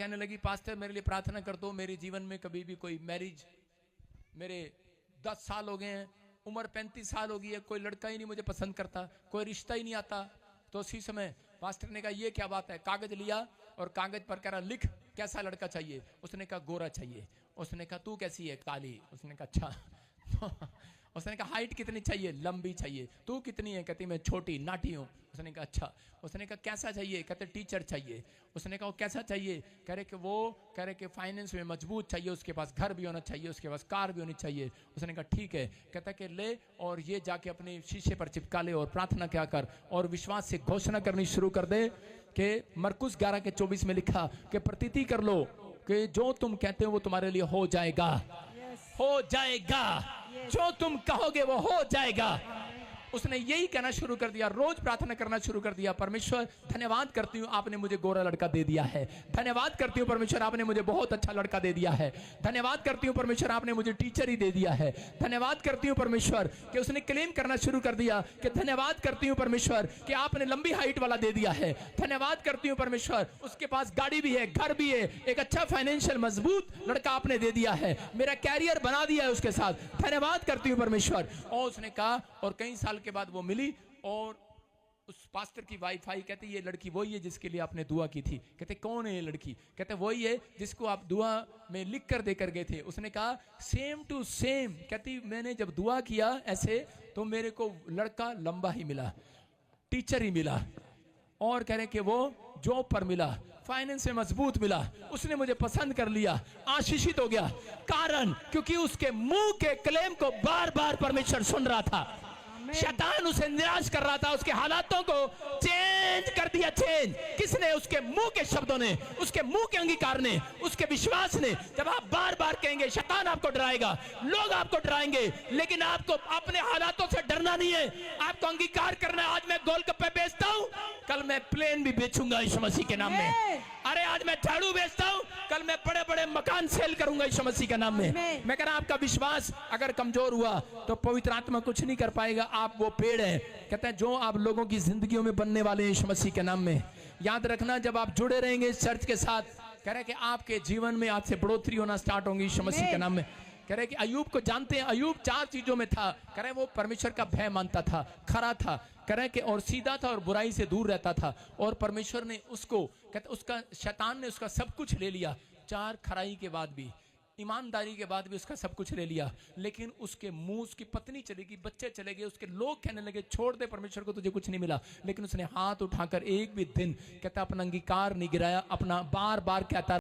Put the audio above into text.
कहने लगी पास्टर मेरे लिए प्रार्थना कर दो, मेरे जीवन में कभी भी कोई मैरिज, मेरे 10 साल हो गए हैं, उम्र 35 साल हो गई है, कोई लड़का ही नहीं मुझे पसंद करता, कोई रिश्ता ही नहीं आता। तो उसी समय पास्टर ने कहा ये क्या बात है, कागज लिया और कागज पर कह रहा लिख कैसा लड़का चाहिए। उसने कहा गोरा चाहिए। उसने कहा तू कैसी है, काली। उसने कहा अच्छा। उसने कहा हाइट कितनी चाहिए, लंबी चाहिए। तू कितनी है, कहती मैं छोटी नाटी हूँ। उसने कहा अच्छा। उसने कहा कैसा चाहिए, कहते टीचर चाहिए। उसने कहा कैसा चाहिए, कह रहे कि फाइनेंस में मजबूत चाहिए, उसके पास घर भी होना चाहिए, उसके पास कार भी होनी चाहिए। उसने कहा ठीक है। कहता कि ले और ये जाके अपने शीशे पर चिपका ले और प्रार्थना क्या कर और विश्वास से घोषणा करनी शुरू कर दे कि मरकुस 11:24 में लिखा कि प्रतीति कर लो कि जो तुम कहते हो वो तुम्हारे लिए हो जाएगा। हो जाएगा, जो तुम कहोगे वो हो जाएगा। उसने यही कहना शुरू कर दिया, रोज प्रार्थना करना शुरू कर दिया, परमेश्वर धन्यवाद करती हूँ आपने मुझे गोरा लड़का दे दिया है। धन्यवाद करती हूँ परमेश्वर आपने मुझे बहुत अच्छा लड़का दे दिया है। धन्यवाद करती हूँ परमेश्वर आपने मुझे टीचर ही दे दिया है। धन्यवाद करती हूँ परमेश्वर कि उसने क्लेम करना शुरू कर दिया कि धन्यवाद करती हूँ परमेश्वर कि आपने लंबी हाइट वाला दे दिया है। धन्यवाद करती हूँ परमेश्वर उसके पास गाड़ी भी है, घर भी है, एक अच्छा फाइनेंशियल मजबूत लड़का आपने दे दिया है, मेरा कैरियर बना दिया है उसके साथ। धन्यवाद करती हूँ परमेश्वर। और उसने कहा और कई साल के बाद वो मिली और उस पास्टर की वाइफ आई, कहते ये लड़की वही है जिसके लिए आपने दुआ की थी। कहते कौन है ये लड़की, कहते वही है जिसको आप दुआ में लिख कर देकर गए थे। उसने कहा सेम टू सेम। कहती मैंने जब दुआ किया ऐसे तो मेरे को लड़का लंबा ही मिला, टीचर ही मिला, और कह रहे कि वो जॉब पर मिला, फाइनेंस में मजबूत मिला, उसने मुझे पसंद कर लिया, आशीषित हो गया। कारण क्योंकि उसके मुंह के क्लेम को बार बार परमेश्वर सुन रहा था। शैतान उसे निराश कर रहा था, उसके हालातों को चेंज कर दिया। चेंज किसने, उसके मुंह के शब्दों ने, उसके मुंह के अंगीकार ने, उसके विश्वास ने। जब आप बार बार कहेंगे शैतान आपको डराएगा, लोग आपको डराएंगे, लेकिन आपको अपने हालातों से डरना नहीं है, आपको अंगीकार करना है। आज मैं गोलगप्पे बेचता हूं, कल मैं प्लेन भी बेचूंगा यीशु मसीह के नाम में। अरे आज मैं झाड़ू बेचता हूं, कल मैं बड़े बड़े मकान सेल करूंगा यीशु मसीह के नाम में। मैं कह रहा आपका विश्वास अगर कमजोर हुआ तो पवित्र आत्मा कुछ नहीं कर पाएगा। आप वो पेड़ है, कहते हैं जो आप लोगों की जिंदगियों में बनने वाले हैं यीशु मसीह के नाम में। याद रखना जब आप जुड़े रहेंगे इस चर्च के साथ, कह रहे कि आपके जीवन में आज से बढ़ोतरी होना स्टार्ट होंगी यीशु मसीह के नाम में। कह रहे कि अयूब को जानते हैं, अयूब 4 चीजों में था। कह रहे वो परमेश्वर का भय मानता था, खरा था, कह रहे कि और सीधा था और बुराई से दूर रहता था। और परमेश्वर ने उसको, कहते उसका शैतान ने उसका सब कुछ ले लिया। 4 खराई के बाद भी, ईमानदारी के बाद भी उसका सब कुछ ले लिया, लेकिन उसके मुंह, उसकी पत्नी चली गई, बच्चे चले गए, उसके लोग कहने लगे छोड़ दे परमेश्वर को, तुझे कुछ नहीं मिला। लेकिन उसने हाथ उठाकर एक भी दिन कहता अपना अंगीकार नहीं गिराया, अपना बार बार कहता